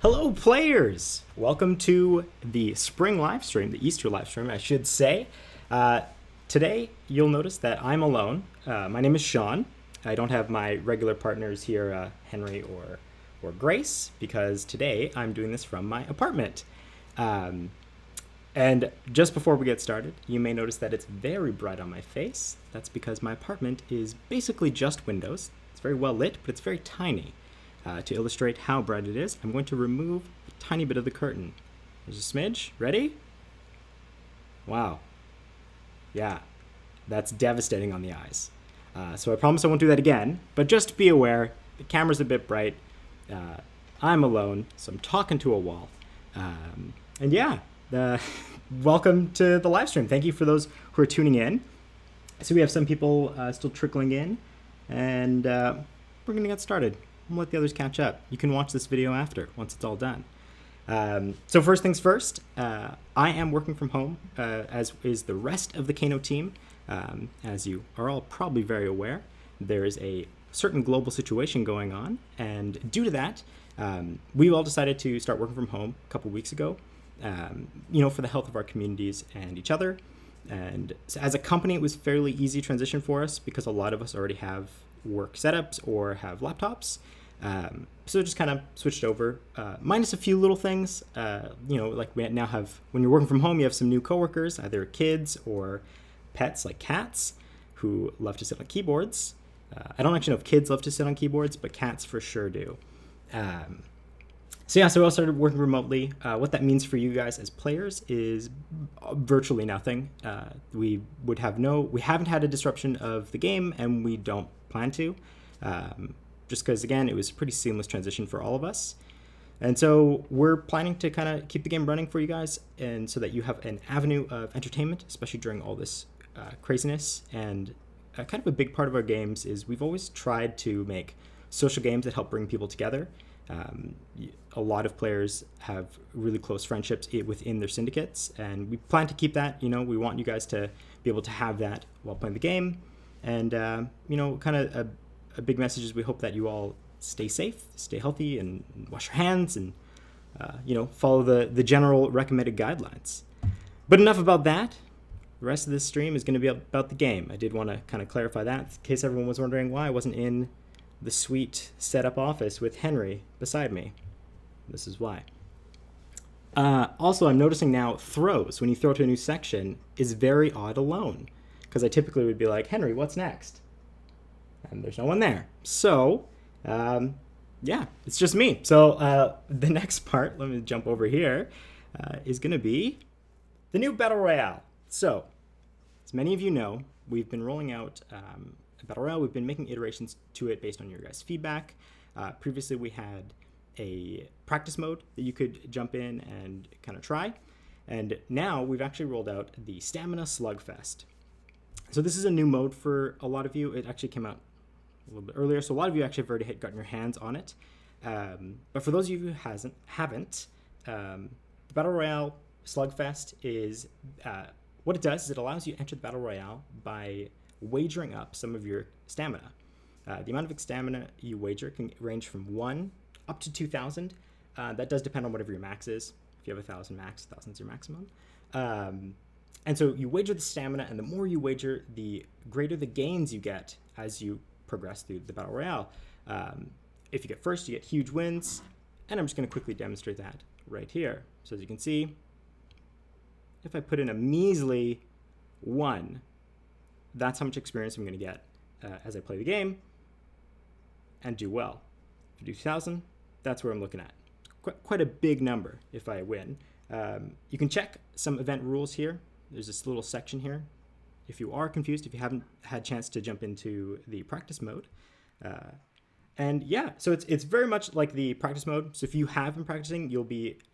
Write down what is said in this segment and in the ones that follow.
Hello, players! Welcome to the spring live stream, the Easter live stream, I should say. Uh, Today, you'll notice that I'm alone. My name is Sean. I don't have my regular partners here, Henry or Grace, because today I'm doing this from my apartment. Um, and just before we get started, you may notice that it's very bright on my face. That's because my apartment is basically just windows. It's very well lit, but it's very tiny. To illustrate how bright it is, I'm going to remove a tiny bit of the curtain. There's a smidge. Ready? Wow. Yeah, that's devastating on the eyes. So I promise I won't do that again, but just be aware, the camera's a bit bright. I'm alone, so I'm talking to a wall. And yeah, welcome to the live stream. Thank you for those who are tuning in. So we have some people still trickling in, and we're going to get started. We'll let the others catch up. You can watch this video after, once it's all done. So first things first, I am working from home, as is the rest of the Kano team. As you are all probably very aware, there is a certain global situation going on, and due to that, we've all decided to start working from home a couple weeks ago, for the health of our communities and each other. And so as a company, it was fairly easy transition for us because a lot of us already have work setups or have laptops. So just kind of switched over, minus a few little things. Like we now have, when you're working from home, you have some new coworkers, either kids or pets like cats who love to sit on keyboards. I don't actually know if kids love to sit on keyboards, but cats for sure do. So we all started working remotely. What that means for you guys as players is virtually nothing. We haven't had a disruption of the game, and we don't plan to. Just because, again, it was a pretty seamless transition for all of us. And so we're planning to kind of keep the game running for you guys, and so that you have an avenue of entertainment, especially during all this craziness. And kind of a big part of our games is we've always tried to make social games that help bring people together. A lot of players have really close friendships within their syndicates, and we plan to keep that. We want you guys to be able to have that while playing the game. And, kind of a big message is we hope that you all stay safe, stay healthy, and wash your hands, and follow the general recommended guidelines. But enough about that. The rest of this stream is going to be about the game. I did want to kind of clarify that in case everyone was wondering why I wasn't in the sweet setup office with Henry beside me. This is why. Also, I'm noticing now throws, when you throw to a new section, is very odd alone, because I typically would be like, Henry, what's next? And there's no one there. So, it's just me. So the next part, let me jump over here, is going to be the new Battle Royale. So, as many of you know, we've been rolling out a Battle Royale. We've been making iterations to it based on your guys' feedback. Previously, we had a practice mode that you could jump in and kind of try. And now we've actually rolled out the Stamina Slugfest. So this is a new mode for a lot of you. It actually came out a little bit earlier, so a lot of you actually have already gotten your hands on it. But for those of you who haven't, the Battle Royale Slugfest is what it does is it allows you to enter the Battle Royale by wagering up some of your stamina. The amount of stamina you wager can range from 1 up to 2,000. That does depend on whatever your max is. If you have 1,000 max, 1,000 is your maximum. And so you wager the stamina, and the more you wager, the greater the gains you get as you progress through the Battle Royale. If you get first, you get huge wins, and I'm just going to quickly demonstrate that right here. So as you can see, if I put in a measly 1, that's how much experience I'm going to get as I play the game and do well. If I do 2,000, that's where I'm looking at. Quite a big number if I win. You can check some event rules here. There's this little section here. If you are confused, if you haven't had a chance to jump into the practice mode. So it's very much like the practice mode. So if you have been practicing, you'll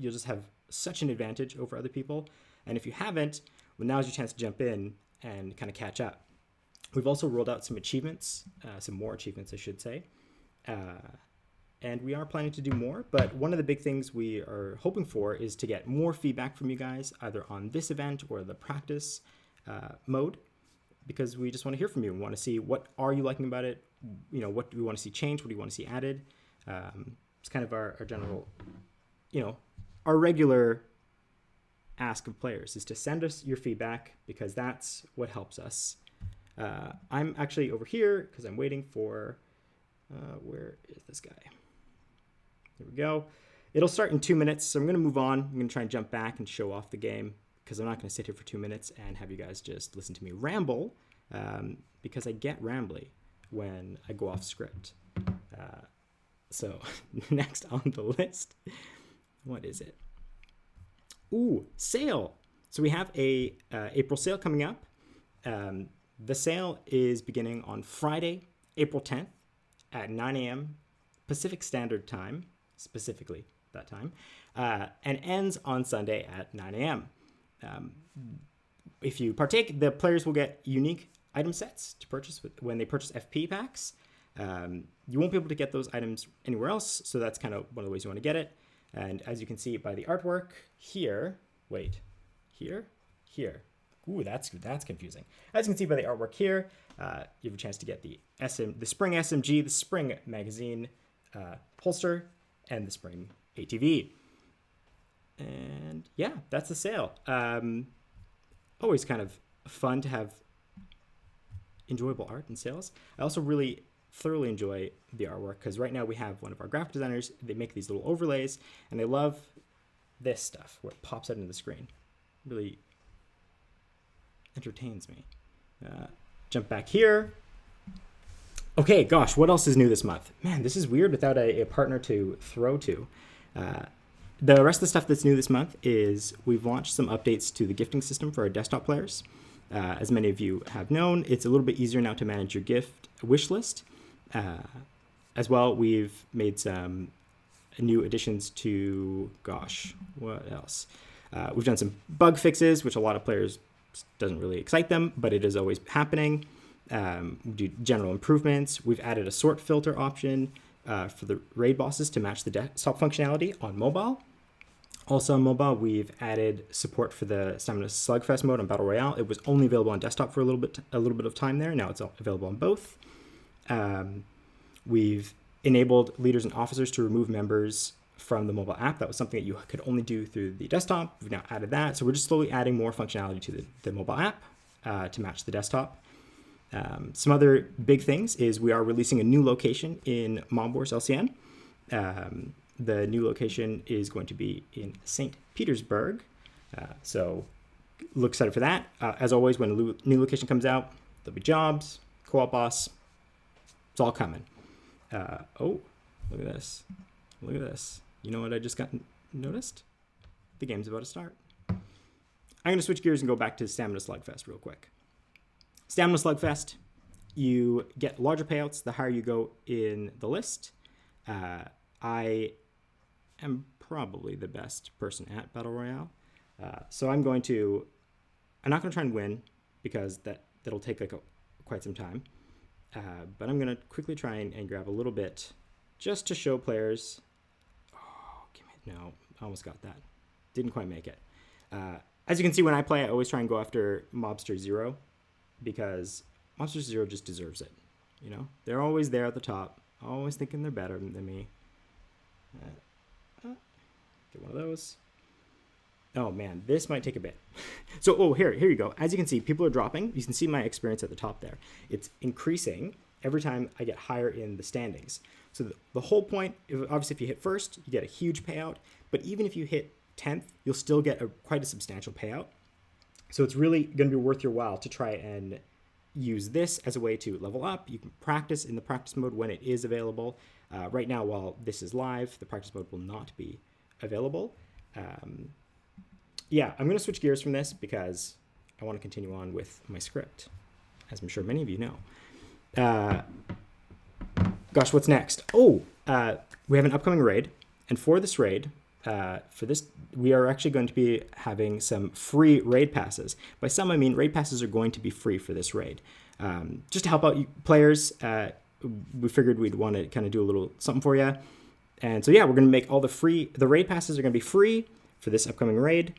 just have such an advantage over other people. And if you haven't, well, now's your chance to jump in and kind of catch up. We've also rolled out some achievements, some more achievements, I should say. And we are planning to do more, but one of the big things we are hoping for is to get more feedback from you guys, either on this event or the practice mode, because we just want to hear from you. We want to see what are you liking about it, what do we want to see changed, what do you want to see added. It's kind of our general our regular ask of players is to send us your feedback, because that's what helps us. I'm actually over here because I'm waiting for, where is this guy? There we go. It'll start in 2 minutes, so I'm going to move on. I'm going to try and jump back and show off the game, because I'm not going to sit here for 2 minutes and have you guys just listen to me ramble, because I get rambly when I go off script. So next on the list, what is it? Ooh, sale. So we have a April sale coming up. The sale is beginning on Friday, April 10th at 9 a.m. Pacific Standard Time, specifically that time, and ends on Sunday at 9 a.m. If you partake, the players will get unique item sets to purchase when they purchase FP packs. You won't be able to get those items anywhere else, so that's kind of one of the ways you want to get it. And as you can see by the artwork here, here. Ooh, that's confusing. As you can see by the artwork here, you have a chance to get the Spring SMG, the Spring Magazine holster, and the Spring ATV. And yeah, that's the sale. Always kind of fun to have enjoyable art and sales. I also really thoroughly enjoy the artwork, because right now we have one of our graphic designers. They make these little overlays, and they love this stuff where it pops out into the screen. Really entertains me. Jump back here. Okay, gosh, what else is new this month? Man, this is weird without a partner to throw to. The rest of the stuff that's new this month is we've launched some updates to the gifting system for our desktop players. As many of you have known, it's a little bit easier now to manage your gift wish list. As well, we've made some new additions to, gosh, what else? We've done some bug fixes, which a lot of players doesn't really excite them, but it is always happening. We do general improvements. We've added a sort filter option for the raid bosses to match the desktop functionality on mobile. Also on mobile, we've added support for the Stamina Slugfest mode on Battle Royale. It was only available on desktop for a little bit of time there. Now it's available on both. We've enabled leaders and officers to remove members from the mobile app. That was something that you could only do through the desktop. We've now added that. So we're just slowly adding more functionality to the mobile app to match the desktop. Some other big things is we are releasing a new location in Mob Wars LCN. The new location is going to be in St. Petersburg. So look excited for that. As always, when a new location comes out, there'll be jobs, co-op boss. It's all coming. Oh, look at this. Look at this. You know what I just got noticed? The game's about to start. I'm going to switch gears and go back to Stamina Slugfest real quick. Stamina Slugfest, you get larger payouts the higher you go in the list. I am probably the best person at Battle Royale. So I'm not going to try and win, because that'll take quite some time. But I'm going to quickly try and grab a little bit just to show players. Oh, no, I almost got that. Didn't quite make it. As you can see, when I play, I always try and go after Mobster Zero, because Mobster Zero just deserves it. You know, they're always there at the top, always thinking they're better than me. Get one of those. Oh man, this might take a bit. So, here you go. As you can see, people are dropping. You can see my experience at the top there. It's increasing every time I get higher in the standings. So the whole point, obviously if you hit first, you get a huge payout. But even if you hit 10th, you'll still get quite a substantial payout. So it's really going to be worth your while to try and use this as a way to level up. You can practice in the practice mode when it is available. Right now, while this is live, the practice mode will not be available. Yeah, I'm going to switch gears from this because I want to continue on with my script, as I'm sure many of you know. Gosh, what's next? We have an upcoming raid, and for this raid, we are actually going to be having some free raid passes. By some, I mean raid passes are going to be free for this raid. Just to help out you players, we figured we'd want to kind of do a little something for you. And so, yeah, we're going to make the raid passes are going to be free for this upcoming raid.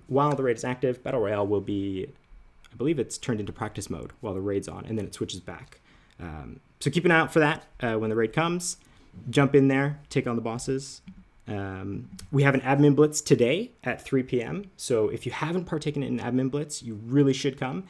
While the raid is active, Battle Royale will be, I believe it's turned into practice mode while the raid's on, and then it switches back. So keep an eye out for that when the raid comes. Jump in there, take on the bosses, We have an admin blitz today at 3 p.m. So if you haven't partaken in an admin blitz, you really should come.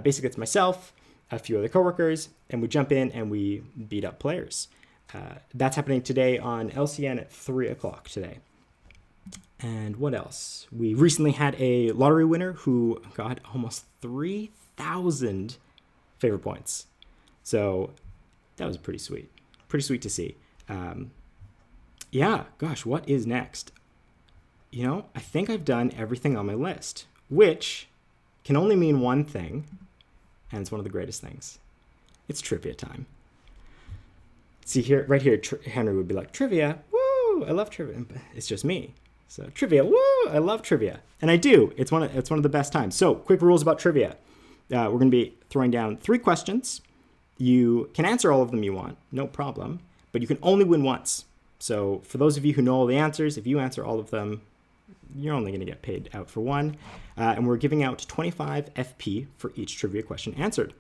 Basically, it's myself, a few other coworkers, and we jump in and we beat up players. That's happening today on LCN at 3 o'clock today. And what else? We recently had a lottery winner who got almost 3,000 favor points. So that was pretty sweet. Pretty sweet to see. Yeah, gosh, what is next? I think I've done everything on my list, which can only mean one thing, and it's one of the greatest things. It's trivia time. See here, right here, Henry would be like, trivia, woo, I love trivia. It's just me. So trivia, woo, I love trivia. And I do. It's one of the best times. So quick rules about trivia. We're going to be throwing down 3 questions. You can answer all of them you want, no problem, but you can only win once. So for those of you who know all the answers, if you answer all of them, you're only going to get paid out for one. And we're giving out 25 FP for each trivia question answered.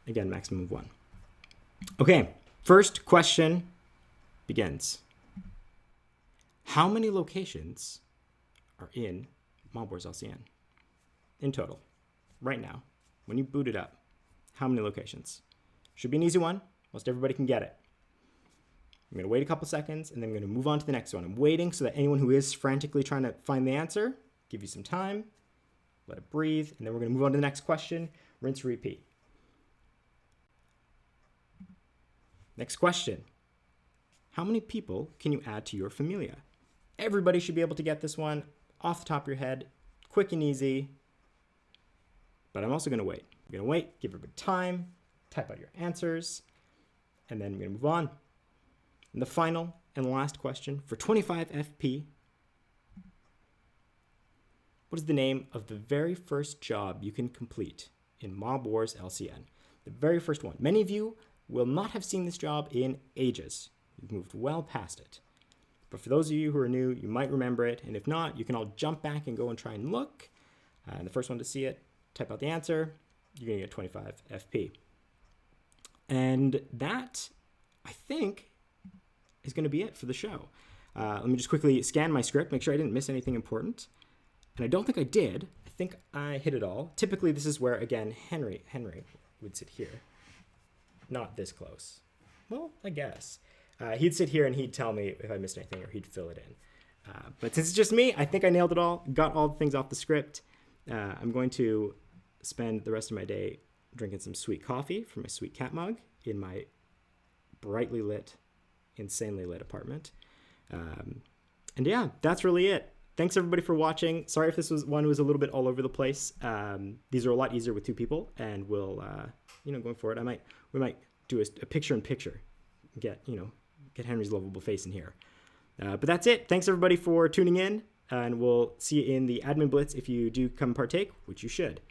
Again, maximum of 1. Okay, first question begins. How many locations are in Mob Wars LCN in total right now? When you boot it up, how many locations? Should be an easy one. Most everybody can get it. I'm going to wait a couple seconds, and then I'm going to move on to the next one. I'm waiting so that anyone who is frantically trying to find the answer, give you some time, let it breathe, and then we're going to move on to the next question. Rinse, repeat. Next question. How many people can you add to your familia? Everybody should be able to get this one off the top of your head, quick and easy. But I'm also going to wait. I'm going to wait, give everybody time, type out your answers, and then I'm going to move on. And the final and last question for 25 FP. What is the name of the very first job you can complete in Mob Wars LCN? The very first one. Many of you will not have seen this job in ages. You've moved well past it. But for those of you who are new, you might remember it. And if not, you can all jump back and go and try and look. And the first one to see it, type out the answer. You're going to get 25 FP. And that, I think, is going to be it for the show. Let me just quickly scan my script, make sure I didn't miss anything important. And I don't think I did. I think I hit it all. Typically, this is where, again, Henry would sit here. Not this close. Well, I guess. He'd sit here and he'd tell me if I missed anything or he'd fill it in. But since it's just me, I think I nailed it all, got all the things off the script. I'm going to spend the rest of my day drinking some sweet coffee from my sweet cat mug in my brightly lit, insanely lit apartment. And yeah, that's really it. Thanks everybody for watching. Sorry if this was a little bit all over the place. These are a lot easier with 2 people, and we'll, going forward, we might do a picture-in-picture, get Henry's lovable face in here. But that's it. Thanks everybody for tuning in, and we'll see you in the admin blitz if you do come partake, which you should.